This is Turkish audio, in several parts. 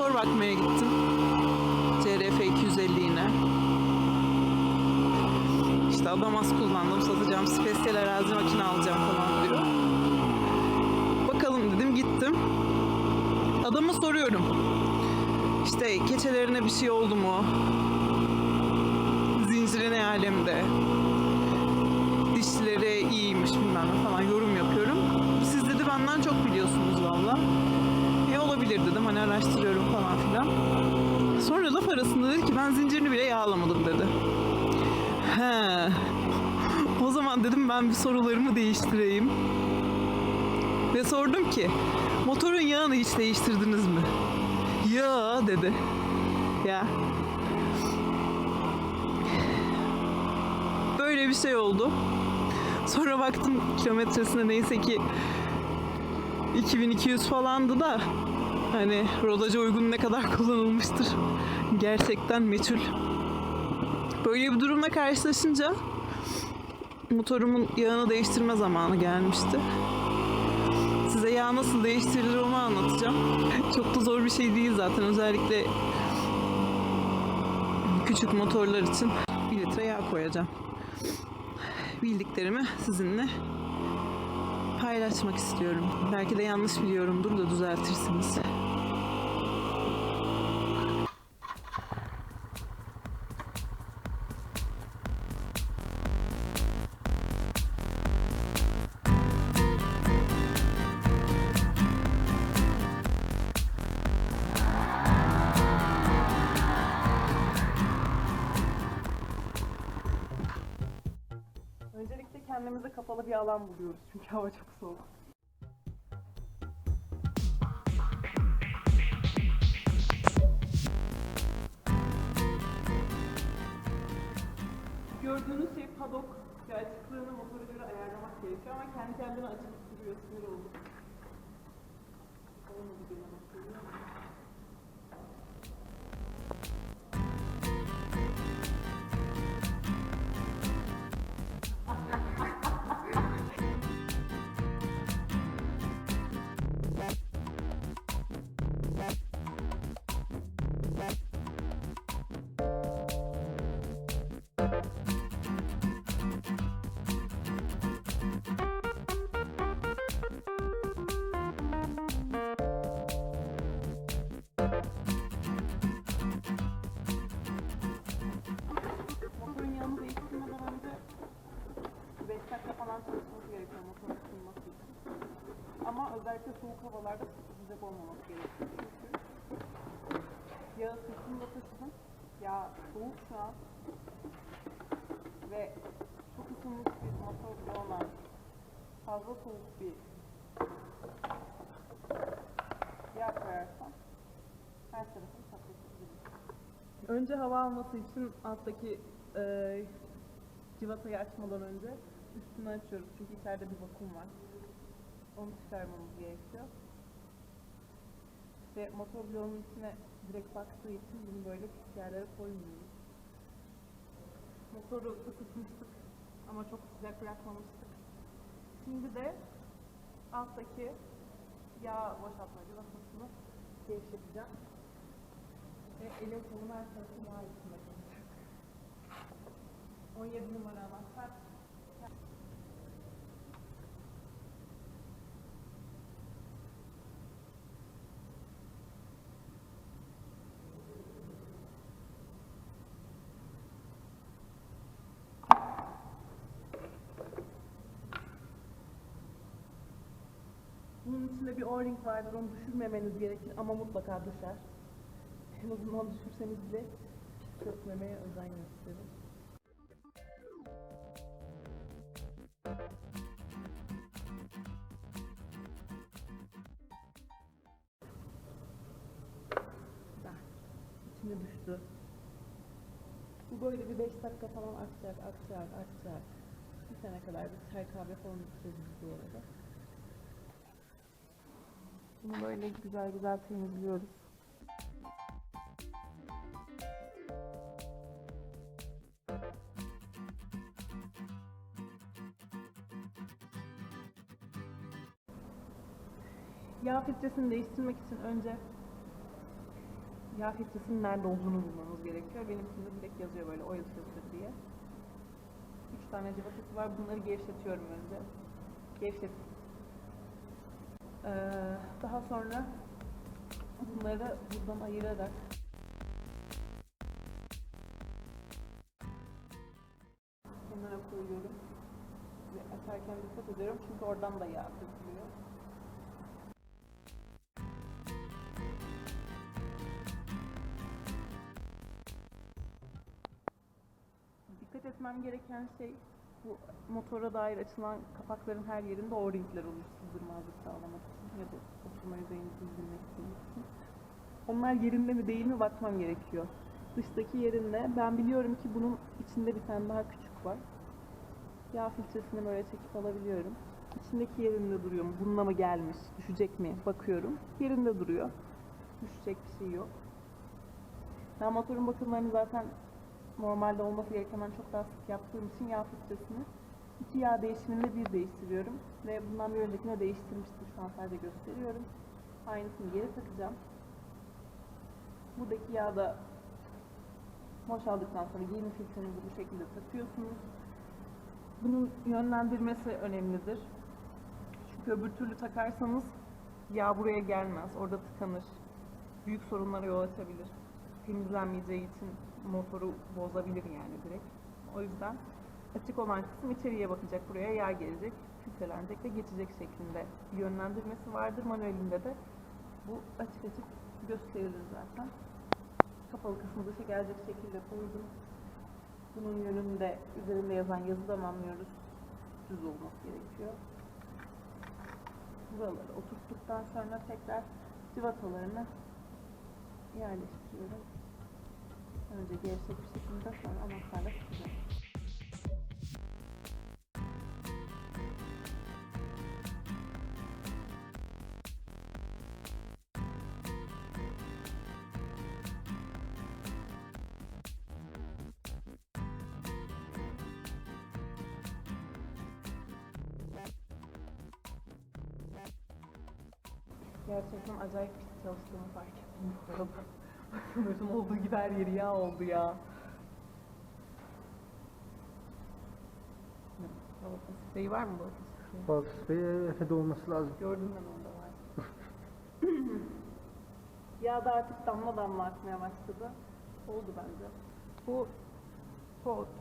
motor bakmaya gittim. CRF 250 yine. İşte adam az kullandım, satacağım, spesiyel arazi makine alacağım falan diyor. Bakalım dedim, gittim. Adama soruyorum. İşte keçelerine bir şey oldu mu? Zinciri ne alemde? Dişleri iyiymiş bilmem ne falan yorum yapıyorum. Siz dedi benden çok biliyorsunuz valla. Olabilir dedim, hani araştırıyorum falan filan. Sonra laf arasında dedi ki ben zincirini bile yağlamadım dedi. He. O zaman dedim ben bir sorularımı değiştireyim. Ve sordum ki motorun yağını hiç değiştirdiniz mi? Ya dedi. Ya. Böyle bir şey oldu. Sonra baktım kilometresine neyse ki 2200 falandı da hani rodaja uygun ne kadar kullanılmıştır gerçekten meçhul. Böyle bir durumla karşılaşınca motorumun yağını değiştirme zamanı gelmişti. Size yağ nasıl değiştirilir onu anlatacağım. Çok da zor bir şey değil zaten, özellikle küçük motorlar için 1 litre yağ koyacağım. Bildiklerimi sizinle paylaşmak istiyorum. Belki de yanlış biliyorumdur da düzeltirsiniz. Öncelikle kendimize kapalı bir alan buluyoruz çünkü hava çok soğuk. Gördüğünüz şey padok ve açıklığını motora göre ayarlamak gerekiyor ama kendi kendine açılıp duruyor, sinir oldu. Olmadı gene bakıyorum. Motorun yağını değiştirmeden önce 5 dakika falan çalışması gerekiyor motorun ısınması için. Ama özellikle soğuk havalarda sıcak olmaması gerekiyor. Çünkü yağı sırtımda taşıdım. Yağ soğuk şu an. Ve çok ısınmış bir motorda olan fazla soğuk bir yağ koyarsam her tarafını patlatabilirim. Önce hava alması için alttaki civatayı açmadan önce üstünü açıyoruz çünkü içeride bir vakum var. Onu çıkarmamız gerekiyor. Ve motor bloğunun içine direkt baktığı için bunu böyle küçük yerlere koymuyoruz. Motoru ısıtmıştık ama çok sıcak bırakmamıştık. Şimdi de alttaki yağ boşaltma civatasını gevşeteceğim. Ve elim kolum her tarafı yağ içinde kalacak. 17 numara anahtar. Bunun içinde bir O-ring vardır, onu düşürmemeniz gerekir ama mutlaka düşer. En azından düşürseniz bile sökmemeye özen gösterin. İçine düştü. Bu böyle bir 5 dakika falan akacak. Bitene kadar bir çay kahve falan içeceğiz bu arada. Bunu böyle güzel güzel temizliyoruz. Yağ filtresini değiştirmek için önce yağ filtresinin nerede olduğunu bulmamız gerekiyor. Benimkinde direkt yazıyor böyle oil filter diye. 3 tane civatası var. Bunları gevşetiyorum önce. Gevşet. Daha sonra bunları buradan ayırarak kenara koyuyorum. Ve açarken dikkat ediyorum çünkü oradan da yağ dökülüyor. Dikkat etmem gereken şey, bu motora dair açılan kapakların her yerinde o-ringler olur sızdırmazlık sağlamak için ya da oturma yüzeyini düzgünleştirmek için. Onlar yerinde mi değil mi bakmam gerekiyor. Dıştaki yerinde. Ben biliyorum ki bunun içinde bir tane daha küçük var. Yağ filtresini böyle çekip alabiliyorum. İçindeki yerinde duruyor mu? Bununla mı gelmiş? Düşecek mi? Bakıyorum. Yerinde duruyor. Düşecek bir şey yok. Ben motorun bakımlarını zaten normalde olması gerekenden çok daha sık yaptığım için yağ filtresini 2 yağ değişiminde bir değiştiriyorum. Ve bundan bir öncekine değiştirmiştim. Şu an sadece gösteriyorum. Aynısını geri takacağım. Buradaki yağı da boşaldıktan sonra giyim filtrenizi bu şekilde takıyorsunuz. Bunun yönlendirmesi önemlidir. Çünkü öbür türlü takarsanız yağ buraya gelmez. Orada tıkanır. Büyük sorunlara yol açabilir. Temizlenmeyeceği için motoru bozabilir yani direkt. O yüzden açık olan kısım içeriye bakacak. Buraya yağ gelecek, filtrelenecek ve geçecek şeklinde bir yönlendirmesi vardır. Manuelinde de bu açık gösterilir zaten. Kapalı kısmı dışa gelecek şekilde koydum. Bunun yönünde üzerinde yazan yazıdan anlıyoruz. Düz olması gerekiyor. Buraları oturttuktan sonra tekrar cıvatalarını yerleştiriyorum. Önce gevşek bir şekilde, sonra anahtarla sıkacağım. Gerçekten acayip pis çalıştığımı fark ettim bu arada. Bakın olduğu gibi her yeri yağ oldu ya. Balata spreyi var mı balata spreyi? Balata spreyi Efe'de olması lazım. Gördüm ben orada var. Yağ da artık damla damla akmaya başladı. Oldu bence. Bu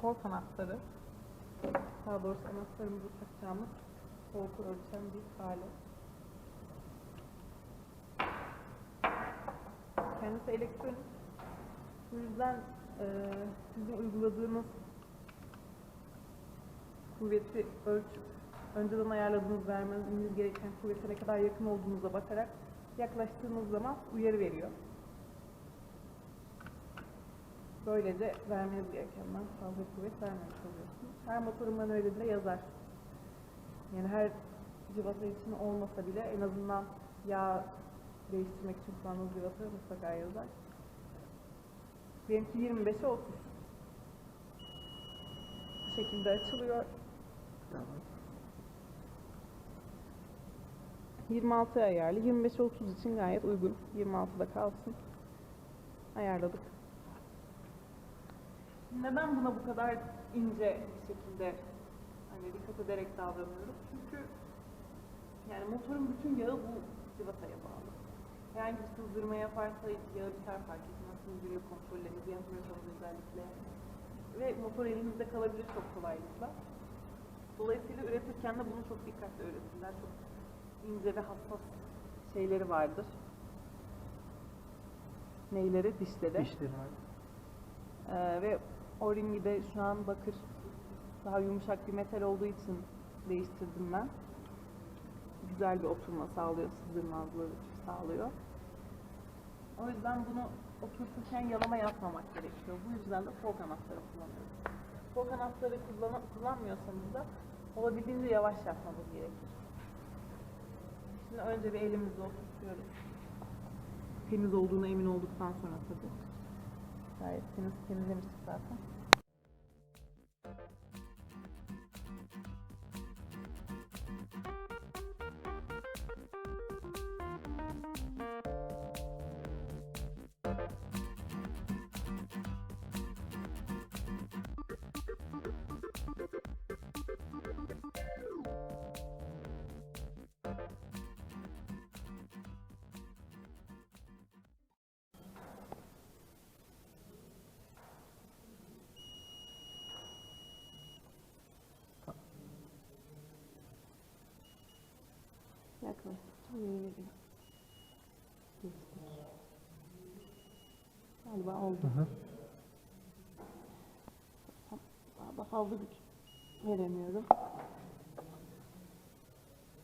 tork anahtarı. Daha doğrusu anahtarımızı takacağımız torku ölçen bir alet. Kendisi elektronik. Bu yüzden sizin uyguladığınız kuvveti ölçüp önceden ayarladığınız, vermeniz gereken kuvvete ne kadar yakın olduğunuza bakarak yaklaştığınız zaman uyarı veriyor. Böylece vermeniz gerekenden fazla kuvvet vermemiş oluyorsunuz. Her motorun manueli de yazar. Yani her cıvata için olmasa bile en azından yağ değiştirmek için kullandığınız cıvata mutlaka yazar. Benimki 25'e 30. Bu şekilde açılıyor. Tamam. 26'ya ayarlı. 25'e 30 için gayet uygun. 26'da kalsın. Ayarladık. Neden buna bu kadar ince bir şekilde hani dikkat ederek davranıyoruz? Çünkü yani motorun bütün yağı bu cıvataya bağlı. Herhangi bir sızdırma yaparsa yağı biter fark etmez. Sızdırıyor kontrollerinizi yapmıyorsanız özellikle. Ve motor elinizde kalabilir çok kolaylıkla. Dolayısıyla üretirken de bunu çok dikkatli üretirler. Çok ince ve hassas şeyleri vardır. Neyleri? Dişleri. Dişleri var. Ve o-ringi de şu an bakır, daha yumuşak bir metal olduğu için değiştirdim ben. Güzel bir oturma sağlıyor, sızdırmazlığı sağlıyor. O yüzden bunu oturturken yalama yapmamak gerekiyor. Bu yüzden de fork anahtarı kullanıyoruz. Fork anahtarı kullanmıyorsanız da olabildiğince yavaş yapmanız gerekir. Şimdi önce bir elimizle oturtuyoruz. Temiz olduğuna emin olduktan sonra tabii. Gayet temizlemiştik zaten. yaklaştıkça yeni veriyor. Galiba oldu. Daha da fazla güç veremiyorum.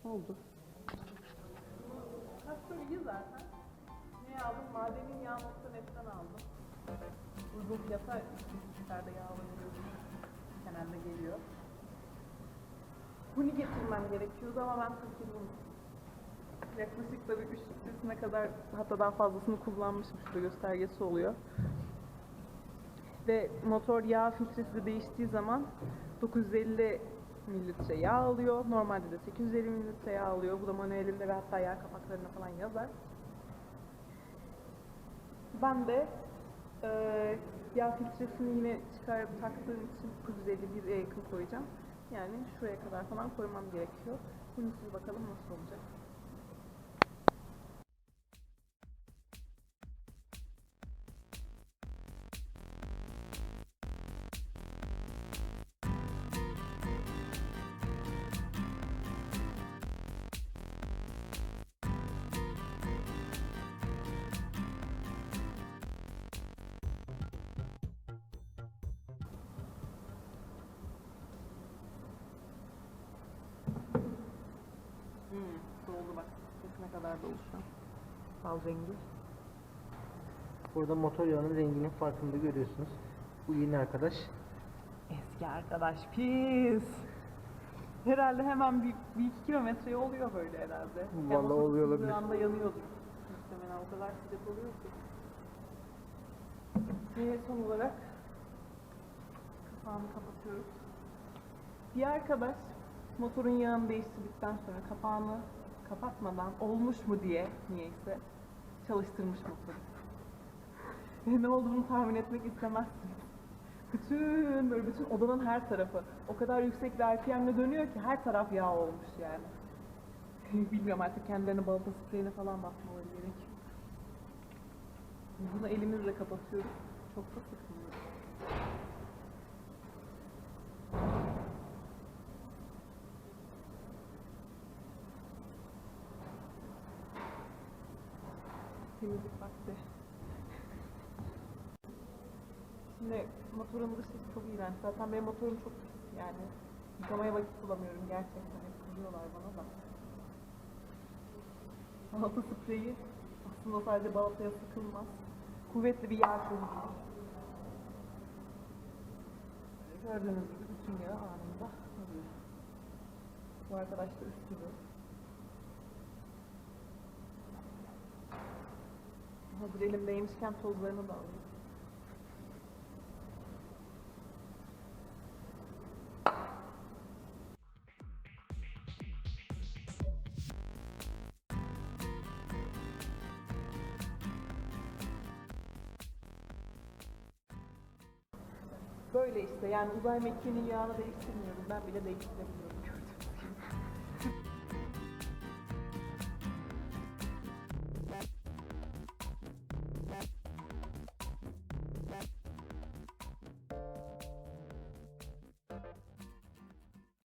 Oldu. Traktör iyi zaten. Ne aldım? Madenin yağ.net'ten aldım. Uygun fiyata üstlerde yağ alabiliyorsun. Genelde geliyor. Bunu getirmem gerekiyordu ama ben takıldım. Yaklaşık da bir 3 litresine kadar, hatta daha fazlasını kullanmışım. Şurada göstergesi oluyor. Ve motor yağ filtresi de değiştiği zaman 950 mililitre yağ alıyor. Normalde de 850 mililitre yağ alıyor. Bu da manuelinde ve hatta yağ kapaklarına falan yazar. Ben de yağ filtresini yine çıkarıp taktığım için 951'e yakın koyacağım. Yani şuraya kadar falan koymam gerekiyor. Şimdi siz bakalım nasıl olacak. Doldu bak. Ne kadar dolu şu an. Bal rengi. Burada motor yağının renginin farkını da görüyorsunuz. Bu yeni arkadaş. Eski arkadaş pis. Herhalde hemen bir iki kilometre oluyor böyle herhalde. Vallahi oluyor olabilir. Bir anda yanıyordur. Muhtemelen o kadar sıcak oluyor ki. Ve son olarak kapağını kapatıyoruz. Bir arkadaş motorun yağını değiştirdikten sonra kapağını kapatmadan olmuş mu diye niyeyse çalıştırmış motoru. Ne olduğunu tahmin etmek istemezsiniz. Bütün odanın her tarafı o kadar yüksek bir RPM'le dönüyor ki her taraf yağ olmuş yani. Bilmiyorum, artık kendilerine balata spreyine falan basmaları gerekiyor. Bunu elimizle kapatıyoruz. Çok da sıkılıyor. Temizlik vakti. Şimdi motorun dışı çok iğrenç. Zaten benim motorum çok pis yani. Yıkamaya vakit bulamıyorum gerçekten. Hep kızıyorlar bana da. Balata spreyi aslında sadece balataya sıkılmaz. Kuvvetli bir yağ çözücü. Gördüğünüz gibi bütün yağ anında alıyor. Bu arkadaş da üstünü. Hazır elimdeymişken tozlarını da alayım. Böyle işte, yani uzay mekiğinin yağını değiştirmiyorum. Ben bile değiştiremiyorum gördüğünüz gibi.